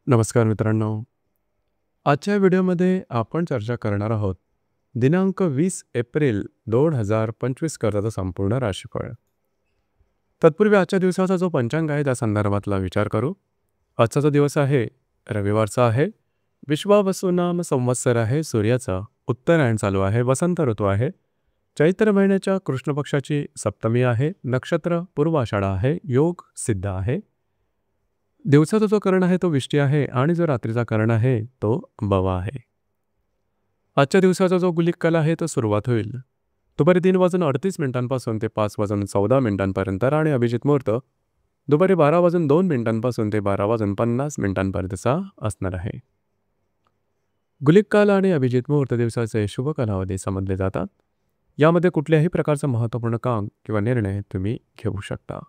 नमस्कार मित्रांनो. आजच्या व्हिडिओमध्ये आपण चर्चा करणार आहोत दिनांक 20 एप्रिल 2025 करताचा संपूर्ण राशीफळ. तत्पूर्वी आजच्या दिवसाचा जो पंचांग आहे त्या संदर्भातला विचार करू. आजचा जो दिवस आहे रविवारचा आहे. विश्वावसुनाम संवत्सर आहे. सूर्याचा उत्तरायण चालू आहे. वसंत ऋतू आहे. चैत्र महिन्याच्या कृष्ण पक्षाची सप्तमी आहे. नक्षत्र पूर्वाषाढा आहे. योग सिद्ध आहे. दिवसाचा जो कर्ण आहे तो विष्टी आहे आणि जो रात्रीचा कर्ण आहे तो बवा आहे. आजच्या दिवसाचा जो गुलिक काल आहे तो सुरुवात होईल दुपारी 3:38 ते 5:14 आणि अभिजित मुहूर्त दुपारी 12:02 ते 12:50 असणार आहे. गुलिक काल आणि अभिजित मुहूर्त दिवसाचे शुभ कालावधी समजले जातात. यामध्ये कुठल्याही प्रकारचं महत्त्वपूर्ण काम किंवा निर्णय तुम्ही घेऊ शकता.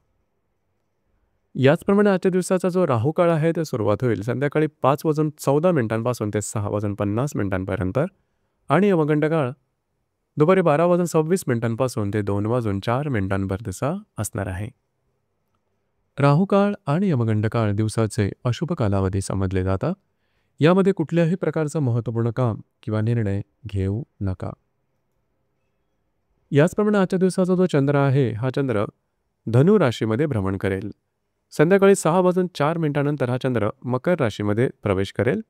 याचप्रमाणे आजच्या दिवसाचा जो राहू काळ आहे ते सुरुवात होईल संध्याकाळी 5:14 ते 6:50 आणि यमगंड काळ दुपारी 12:26 ते 2:04 असणार आहे. राहू काळ आणि यमगंड काळ दिवसाचे अशुभ कालावधी समजले जातात. यामध्ये कुठल्याही प्रकारचं महत्त्वपूर्ण काम किंवा निर्णय घेऊ नका. याचप्रमाणे आजच्या दिवसाचा जो चंद्र आहे हा चंद्र धनु राशीमध्ये भ्रमण करेल. संध्याकाळी 6:04 हा चंद्र मकर राशीमध्ये प्रवेश करेल.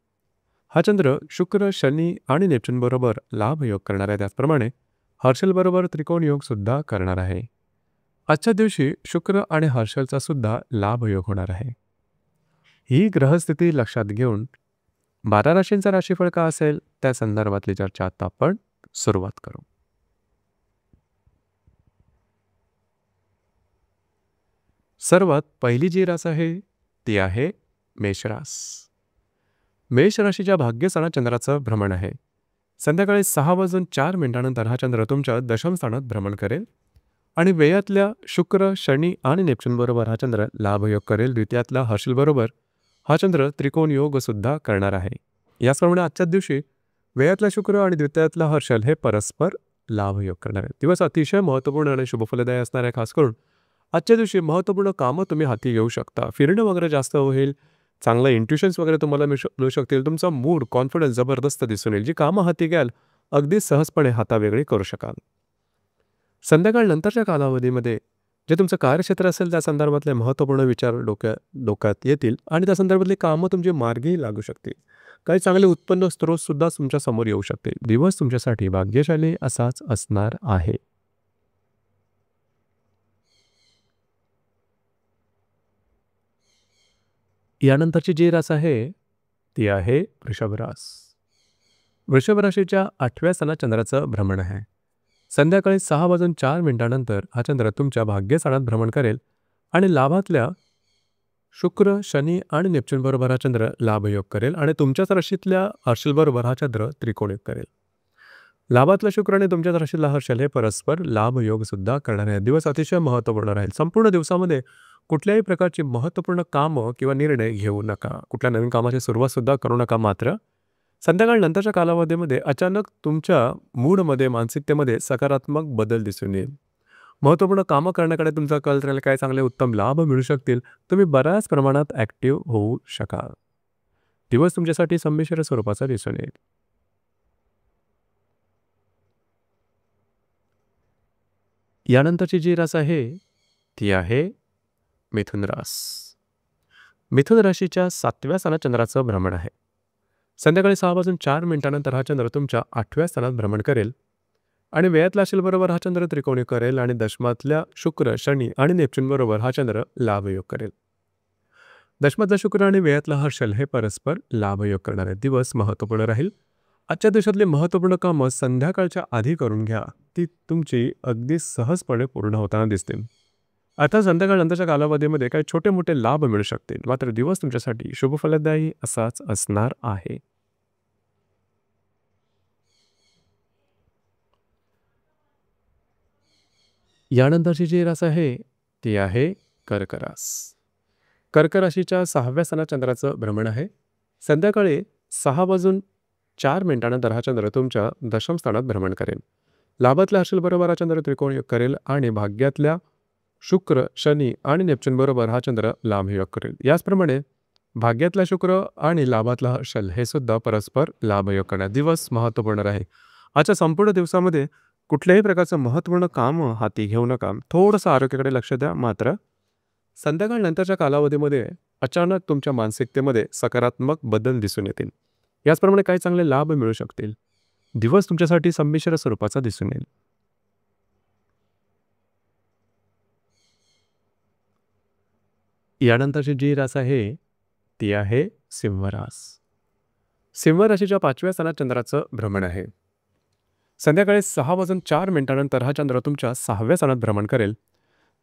हा चंद्र शुक्र, शनी आणि नेपच्यून बरोबर लाभ योग करणार आहे. त्याचप्रमाणे हर्षल बरोबर त्रिकोण योग सुद्धा करणार आहे. आजच्या दिवशी शुक्र आणि हर्षलचा सुद्धा लाभ योग होणार आहे. ही ग्रहस्थिती लक्षात घेऊन 12 राशींचा राशीफळ का असेल त्या संदर्भातली चर्चा आता आपण सुरुवात करू. सर्वात पहिली जी रास आहे ती आहे मेषरास. मेष राशीच्या भाग्यस्थानात चंद्राचं भ्रमण आहे. संध्याकाळी 6:04 हा चंद्र तुमच्या दशम स्थानात भ्रमण करेल आणि व्ययातल्या शुक्र, शनी आणि नेपच्यून बरोबर हा चंद्र लाभयोग करेल. द्वितीयातला हर्षल बरोबर हा चंद्र त्रिकोण योग सुद्धा करणार आहे. याचप्रमाणे आजच्याच दिवशी व्ययातला शुक्र आणि द्वितीयातला हर्षल हे परस्पर लाभयोग करणार आहे. दिवस अतिशय महत्त्वपूर्ण आणि शुभफलदायी असणार आहे. खास करून आजच्या दिवशी महत्त्वपूर्ण कामं तुम्ही हाती घेऊ शकता. फिरणं वगैरे जास्त होईल. चांगलं इंट्युशन्स वगैरे तुम्हाला मिळू शकतील. तुमचा मूड, कॉन्फिडन्स जबरदस्त दिसून येईल. जी कामं हाती घ्याल अगदी सहजपणे हातावेगळी करू शकाल. संध्याकाळ नंतरच्या कालावधीमध्ये जे तुमचं कार्यक्षेत्र असेल त्या संदर्भातले महत्त्वपूर्ण विचार डोक्यात येतील आणि त्या संदर्भातली कामं तुमची मार्गी लागू शकतील. काही चांगले उत्पन्न स्रोत सुद्धा तुमच्या समोर येऊ शकतील. दिवस तुमच्यासाठी भाग्यशाली असाच असणार आहे. यानंतरची जी रास आहे ती आहे वृषभ रास. वृषभ राशीच्या 8व्या स्थानात चंद्राचं भ्रमण आहे. संध्याकाळी 6:04 हा चंद्र तुमच्या भाग्यस्थानात भ्रमण करेल आणि लाभातल्या शुक्र, शनी आणि नेपच्यून बरोबर हा चंद्र लाभयोग करेल आणि तुमच्याच राशीतल्या हर्षल बरोबर हा चंद्र त्रिकोण योग करेल. लाभातला शुक्र आणि तुमच्याच राशीतला हर्षल हे परस्पर लाभयोग सुद्धा करणार आहे. दिवस अतिशय महत्त्वपूर्ण राहील. संपूर्ण दिवसामध्ये कुठल्याही प्रकारची महत्त्वपूर्ण कामं किंवा निर्णय घेऊ नका. कुठल्या नवीन कामाची सुरुवात सुद्धा करू नका. मात्र संध्याकाळ नंतरच्या कालावधीमध्ये अचानक तुमच्या मूडमध्ये, मानसिकतेमध्ये सकारात्मक बदल दिसून येईल. महत्त्वपूर्ण कामं करण्याकडे तुमचा कल राहील. काही चांगले उत्तम लाभ मिळू शकतील. तुम्ही बऱ्याच प्रमाणात ॲक्टिव्ह होऊ शकाल. दिवस तुमच्यासाठी संमिश्र स्वरूपाचा दिसून येईल. यानंतरची जी रास आहे ती आहे मिथुन रास. मिथुन राशीच्या 7व्या स्थानात चंद्राचं भ्रमण आहे. संध्याकाळी 6:04 हा चंद्र तुमच्या 8व्या स्थानात भ्रमण करेल आणि व्ययातला हर्षल बरोबर हा चंद्र त्रिकोणी करेल आणि दशमातल्या शुक्र, शनी आणि नेपच्यून बरोबर हा चंद्र लाभयोग करेल. दशमातला शुक्र आणि व्ययातला हर्षल हे परस्पर लाभयोग करणारे. दिवस महत्त्वपूर्ण राहील. आजच्या दिवसातले महत्त्वपूर्ण कामं संध्याकाळच्या आधी करून घ्या. ती तुमची अगदी सहजपणे पूर्ण होताना दिसतील. आता संध्याकाळ नंतरच्या कालावधीमध्ये काही छोटे मोठे लाभ मिळू शकतील. मात्र दिवस तुमच्यासाठी शुभफलदायी असाच असणार आहे. यानंतरची जी रास आहे ती आहे कर्क रास. कर्क राशीच्या 6व्या स्थानात चंद्राचं भ्रमण आहे. संध्याकाळी 6:04 हा चंद्र तुमच्या दशम स्थानात भ्रमण करेल. लाभातल्या हर्षल बरोबर हा चंद्र त्रिकोण योग करेल आणि भाग्यातल्या शुक्र, शनी आणि नेपच्यून बरोबर हा चंद्र लाभयोग करेल. याचप्रमाणे भाग्यातला शुक्र आणि लाभातला हर्षल हे सुद्धा परस्पर लाभयोग करणार दिवस महत्त्वपूर्ण आहे. आजच्या संपूर्ण दिवसामध्ये कुठल्याही प्रकारचं महत्त्वपूर्ण काम हाती घेऊ नका. थोडंसं आरोग्याकडे लक्ष द्या. मात्र संध्याकाळनंतरच्या कालावधीमध्ये अचानक तुमच्या मानसिकतेमध्ये सकारात्मक बदल दिसून येतील. याचप्रमाणे काही चांगले लाभ मिळू शकतील. दिवस तुमच्यासाठी संमिश्र स्वरूपाचा दिसून येईल. यानंतरची जी रास आहे ती आहे सिंह रास. सिंह राशीच्या 5व्या स्थानात चंद्राचं भ्रमण आहे. संध्याकाळी 6:04 हा चंद्र तुमच्या 6व्या स्थानात भ्रमण करेल.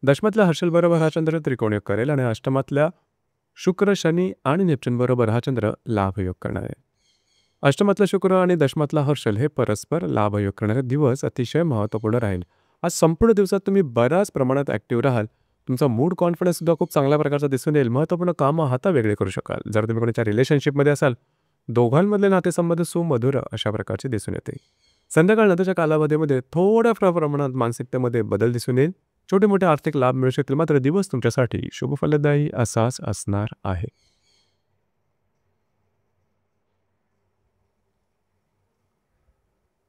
दशमातल्या हर्षल बरोबर हा चंद्र त्रिकोणयोग करेल आणि अष्टमातल्या शुक्र, शनी आणि नेपच्यून बरोबर हा चंद्र लाभयोग करणार आहे. अष्टमातला शुक्र आणि दशमातला हर्षल हे परस्पर लाभयोग करणारे दिवस अतिशय महत्त्वपूर्ण राहील. आज संपूर्ण दिवसात तुम्ही बऱ्याच प्रमाणात ॲक्टिव्ह राहाल. तुमचा मूड कॉन्फिडन्स सुद्धा खूप चांगल्या प्रकारचा दिसून येईल. महत्त्वपूर्ण कामं हातावेगळे करू शकाल. जर तुम्ही कोणाच्या रिलेशनशिपमध्ये असाल, दोघांमधले नातेसंबंध सुमधुर अशा प्रकारचे दिसून येते. संध्याकाळनंतरच्या कालावधीमध्ये थोड्या प्रमाणात मानसिकतेमध्ये बदल दिसून येईल. छोटे मोठे आर्थिक लाभ मिळू शकतील. मात्र दिवस तुमच्यासाठी शुभफलदायी असाच असणार आहे.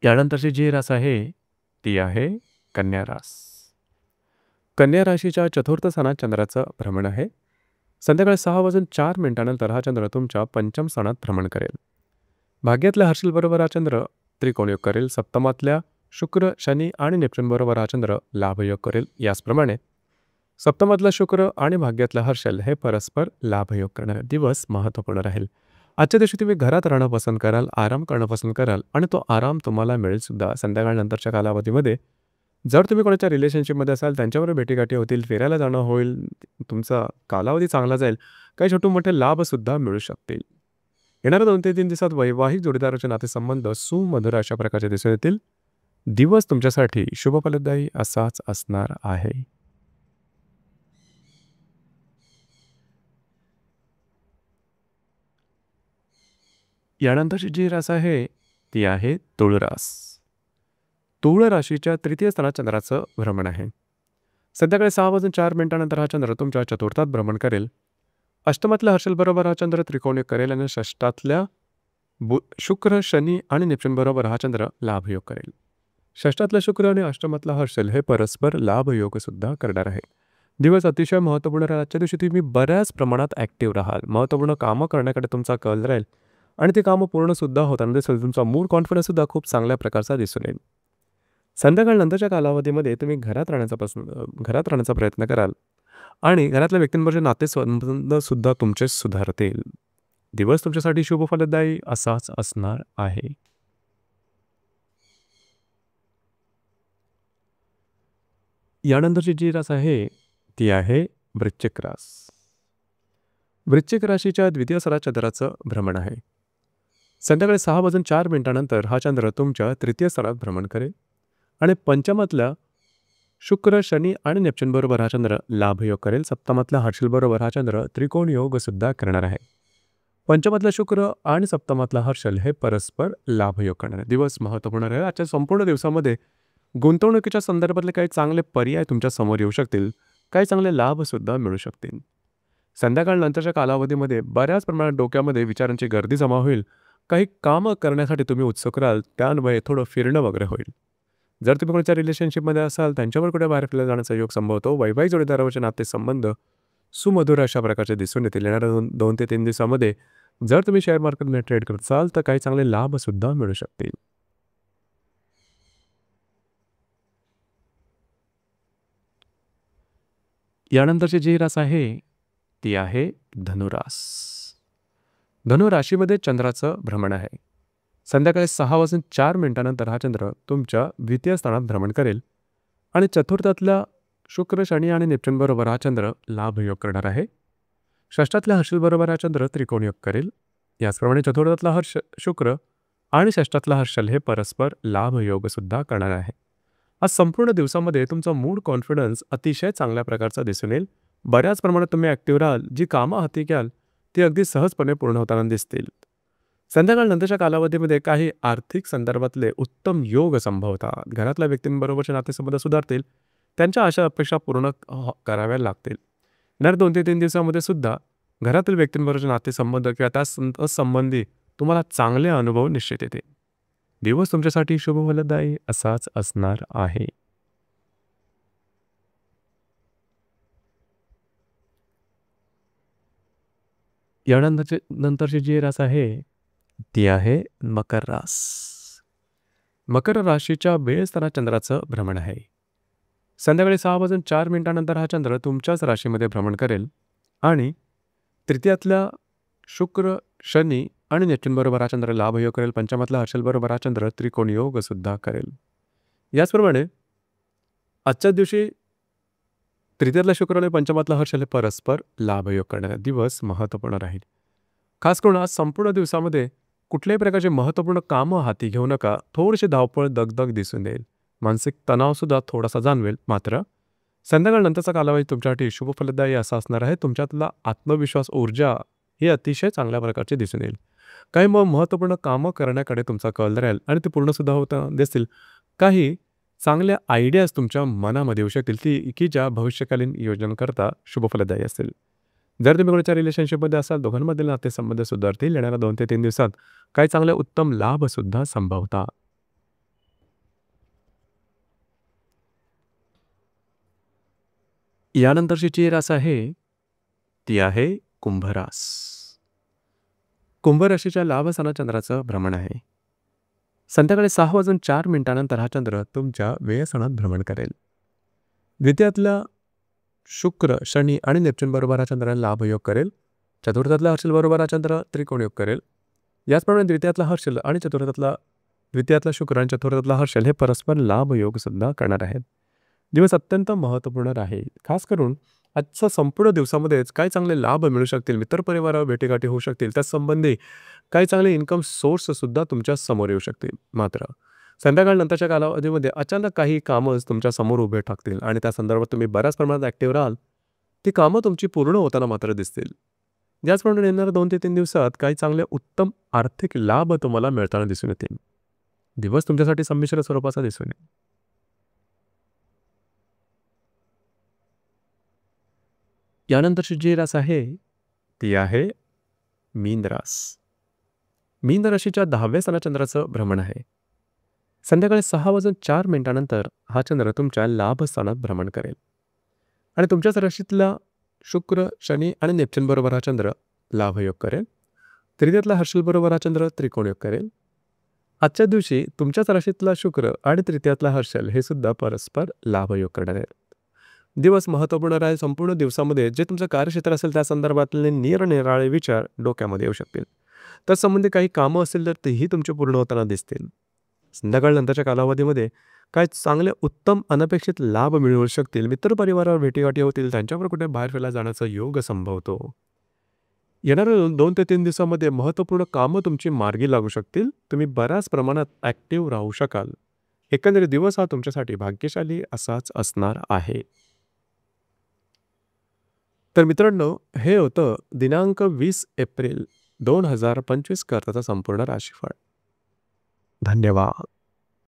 यानंतरची जी रास आहे ती आहे कन्या रास. कन्या राशीच्या चतुर्थ स्थानात चंद्राचं भ्रमण आहे. संध्याकाळी 6:04 हा चंद्र तुमच्या पंचम स्थानात भ्रमण करेल. भाग्यातल्या हर्षल बरोबर हा चंद्र त्रिकोणयोग करेल. सप्तमातल्या शुक्र, शनी आणि नेपच्यून बरोबर हा चंद्र लाभयोग करेल. याचप्रमाणे सप्तमातला शुक्र आणि भाग्यातला हर्षल हे परस्पर लाभयोग करणारे दिवस महत्त्वपूर्ण राहील. आजच्या दिवशी तुम्ही घरात राहणं पसंत कराल, आराम करणं पसंत कराल आणि तो आराम तुम्हाला मिळेल सुद्धा. संध्याकाळनंतरच्या कालावधीमध्ये जर तुम्ही कोणाच्या रिलेशनशिपमध्ये असाल, त्यांच्याबरोबर भेटीगाठी होतील, फिरायला जाणं होईल, तुमचा कालावधी चांगला जाईल. काही छोटे मोठे लाभसुद्धा मिळू शकतील. येणाऱ्या 2 ते 3 दिवसात वैवाहिक जोडीदाराचे नातेसंबंध सुमधुर अशा प्रकारचे दिसून येतील. दिवस तुमच्यासाठी शुभफलदायी असाच असणार आहे. यानंतरची जी रास आहे ती आहे तुळ रास. तुळ राशीच्या तृतीय स्थानात चंद्राचं भ्रमण आहे. संध्याकाळी 6:04 हा चंद्र तुमच्या चतुर्थात भ्रमण करेल. अष्टमातल्या हर्षल बरोबर हा चंद्र त्रिकोणयोग करेल आणि षष्ठातल्या शुक्र, शनी आणि नेपच्यून बरोबर हा चंद्र लाभयोग करेल. षष्ठातला शुक्र आणि अष्टमातला हर्षल हे परस्पर लाभयोग सुद्धा करणार आहे. दिवस अतिशय महत्त्वपूर्ण राहील. आजच्या दिवशी तुम्ही बऱ्याच प्रमाणात ॲक्टिव्ह राहाल. महत्त्वपूर्ण कामं करण्याकडे तुमचा कल राहील आणि ते कामं पूर्णसुद्धा होताना दिसेल. तुमचा मूड कॉन्फिडन्ससुद्धा खूप चांगल्या प्रकारचा दिसून येईल. संध्याकाळनंतरच्या कालावधीमध्ये तुम्ही घरात राहण्याचा प्रयत्न कराल आणि घरातल्या व्यक्तींबरोबर नातेसंबंधसुद्धा तुमचे सुधारतील. दिवस तुमच्यासाठी शुभफलदायी असाच असणार आहे. यानंतरची जी रास आहे ती आहे वृश्चिक रास. वृश्चिक राशीच्या द्वितीय स्थानात चंद्राचं भ्रमण आहे. संध्याकाळी 6:04 हा चंद्र तुमच्या तृतीय स्थानात भ्रमण करेल आणि पंचमातल्या शुक्र, शनी आणि नेपच्यून बरोबर हा चंद्र लाभयोग करेल. सप्तमातल्या हर्षल बरोबर हा चंद्र त्रिकोण योग सुद्धा करणार आहे. पंचमातला शुक्र आणि सप्तमातला हर्षल हे परस्पर लाभयोग करणार आहे. दिवस महत्त्वपूर्ण राहील. आजच्या संपूर्ण दिवसामध्ये गुंतवणुकीच्या संदर्भातले काही चांगले पर्याय तुमच्या समोर येऊ शकतील. काही चांगले लाभसुद्धा मिळू शकतील. संध्याकाळनंतरच्या कालावधीमध्ये बऱ्याच प्रमाणात डोक्यामध्ये विचारांची गर्दी जमा होईल. काही कामं करण्यासाठी तुम्ही उत्सुक राहाल. त्यान्वये थोडं फिरणं वगैरे होईल. जर तुम्ही कोणाच्या रिलेशनशिपमध्ये असाल, त्यांच्यावर कुठे बाहेर फिरायला जाण्याचा योग संभवतो. वैवाहिक जोडीदारावरचे नातेसंबंध सुमधुर अशा प्रकारचे दिसून येतील. येणाऱ्या 2 ते 3 दिवसामध्ये जर तुम्ही शेअर मार्केटमध्ये ट्रेड करत असाल तर काही चांगले लाभसुद्धा मिळू शकतील. यानंतरची जी रास आहे ती आहे धनुरास. धनुराशीमध्ये चंद्राचं भ्रमण आहे. संध्याकाळी 6:04 हा चंद्र तुमच्या द्वितीय स्थानात भ्रमण करेल आणि चतुर्थातल्या शुक्र, शनी आणि नेपच्यून बरोबर हा चंद्र लाभयोग करणार आहे. षष्ठातल्या हर्षल बरोबर हा चंद्र त्रिकोणयोग करेल. याचप्रमाणे चतुर्थातला शुक्र आणि षष्ठातला हर्षल हे परस्पर लाभयोग सुद्धा करणार आहे. आज संपूर्ण दिवसामध्ये तुमचा मूड कॉन्फिडन्स अतिशय चांगल्या प्रकारचा दिसून येईल. बऱ्याच प्रमाणात तुम्ही ॲक्टिव्ह राहाल. जी कामं हाती घ्याल ती अगदी सहजपणे पूर्ण होताना दिसतील. संध्याकाळनंतरच्या कालावधीमध्ये काही आर्थिक संदर्भातले उत्तम योग संभवतात. घरातल्या व्यक्तींबरोबरचे नातेसंबंध सुधारतील. त्यांच्या आशा अपेक्षा पूर्ण कराव्या लागतील. येणाऱ्या 2 ते 3 दिवसामध्ये सुद्धा घरातील व्यक्तींबरोबरचे नातेसंबंध किंवा त्या संबंधी तुम्हाला चांगले अनुभव निश्चित येते. दिवस तुमच्यासाठी शुभ फलदायी असाच असणार आहे. नंतरची जी रास आहे ती आहे मकर रास. मकर राशीच्या बेळस्थानात चंद्राचं भ्रमण आहे. संध्याकाळी 6:04 हा चंद्र तुमच्याच राशीमध्ये भ्रमण करेल आणि तृतीयातल्या शुक्र, शनी आणि नेप्च्यून बरोबर हा चंद्र लाभयोग करेल. पंचमातला हर्षल बरोबर हा चंद्र त्रिकोण योग सुद्धा करेल. याचप्रमाणे आजच्या दिवशी तृतीयातला शुक्र आणि पंचमातला हर्षल हे परस्पर लाभयोग करणारा दिवस महत्त्वपूर्ण राहील. खास करून आज संपूर्ण दिवसामध्ये कुठल्याही प्रकारचे महत्त्वपूर्ण कामं हाती घेऊ नका. थोडीशी धावपळ, दगदग दिसून येईल. मानसिक तणावसुद्धा थोडासा जाणवेल. मात्र संध्याकाळनंतरचा कालावधी तुमच्यासाठी शुभ फलदायी असा असणार आहे. तुमच्यातला आत्मविश्वास, ऊर्जा ही अतिशय चांगल्या प्रकारची दिसून येईल. काही महत्त्वपूर्ण कामं करण्याकडे तुमचा कल राहील आणि ते पूर्णसुद्धा होताना दिसतील. काही चांगल्या आयडियाज तुमच्या मनामध्ये येऊ शकतील की ज्या भविष्यकालीन योजनांकरता शुभ फलदायी असतील. जर तुम्ही कोणाच्या रिलेशनशिपमध्ये असाल, दोघांमधील नातेसंबंध सुधारतील. येणाऱ्या 2 ते 3 दिवसात काही चांगले उत्तम लाभसुद्धा संभवता. यानंतरची जी रास आहे ती आहे कुंभरास. कुंभ राशीच्या लाभस्थानात चंद्राचं भ्रमण आहे. संध्याकाळी 6:04 हा चंद्र तुमच्या व्ययस्थानात भ्रमण करेल. द्वितीयातला शुक्र, शनी आणि नेप्च्यून बरोबर हा चंद्र लाभयोग करेल. चतुर्थातला हर्षल बरोबर हा चंद्र त्रिकोण योग करेल. याचप्रमाणे द्वितीयातला हर्षल आणि द्वितीयातला शुक्र आणि चतुर्थातला हर्षल हे परस्पर लाभयोग सुद्धा करणार आहेत. दिवस अत्यंत महत्त्वपूर्ण राहील. खास करून आजच्या संपूर्ण दिवसामध्येच काही चांगले लाभ मिळू शकतील. मित्रपरिवारावर भेटीगाठी होऊ शकतील. त्यासंबंधी काही चांगले इन्कम सोर्ससुद्धा तुमच्या समोर येऊ शकतील. मात्र संध्याकाळनंतरच्या कालावधीमध्ये अचानक काही कामच तुमच्या समोर उभे ठाकतील आणि त्या संदर्भात तुम्ही बऱ्याच प्रमाणात ॲक्टिव्ह राहाल. ती कामं तुमची पूर्ण होताना मात्र दिसतील. याचप्रमाणे येणाऱ्या 2 ते 3 दिवसात काही चांगले उत्तम आर्थिक लाभ तुम्हाला मिळताना दिसून येतील. दिवस तुमच्यासाठी संमिश्र स्वरूपाचा दिसून येईल. यानंतरची जी रास आहे ती आहे मीन रास. मीन राशीच्या 10व्या स्थानात चंद्राचं भ्रमण आहे. संध्याकाळी 6:04 हा चंद्र तुमच्या लाभस्थानात भ्रमण करेल आणि तुमच्याच राशीतला शुक्र, शनी आणि नेप्च्यून बरोबर हा चंद्र लाभयोग करेल. तृतीयातला हर्षल बरोबर हा चंद्र त्रिकोण योग करेल. आजच्या दिवशी तुमच्याच राशीतला शुक्र आणि तृतीयातला हर्षल हे सुद्धा परस्पर लाभयोग करणार आहेत. दिवस महत्त्वपूर्ण राहील. संपूर्ण दिवसामध्ये जे तुमचं कार्यक्षेत्र असेल त्या संदर्भातले निरनिराळे विचार डोक्यामध्ये येऊ शकतील. त्यासंबंधी काही कामं असतील तर तेही तुमचे पूर्ण होताना दिसतील. संध्याकाळनंतरच्या कालावधीमध्ये काय चांगले उत्तम अनपेक्षित लाभ मिळू शकतील. मित्रपरिवारावर भेटीगाठी होतील. त्यांच्यावर कुठे बाहेर फिरायला जाण्याचा योग संभवतो. येणाऱ्या 2 ते 3 दिवसामध्ये महत्त्वपूर्ण कामं तुमची मार्गी लागू शकतील. तुम्ही बऱ्याच प्रमाणात ॲक्टिव्ह राहू शकाल. एकंदरीत दिवस हा तुमच्यासाठी भाग्यशाली असाच असणार आहे. तर मित्रांनो, हे होतं दिनांक 20 एप्रिल 2025 करताचा संपूर्ण राशीफळ. धन्यवाद.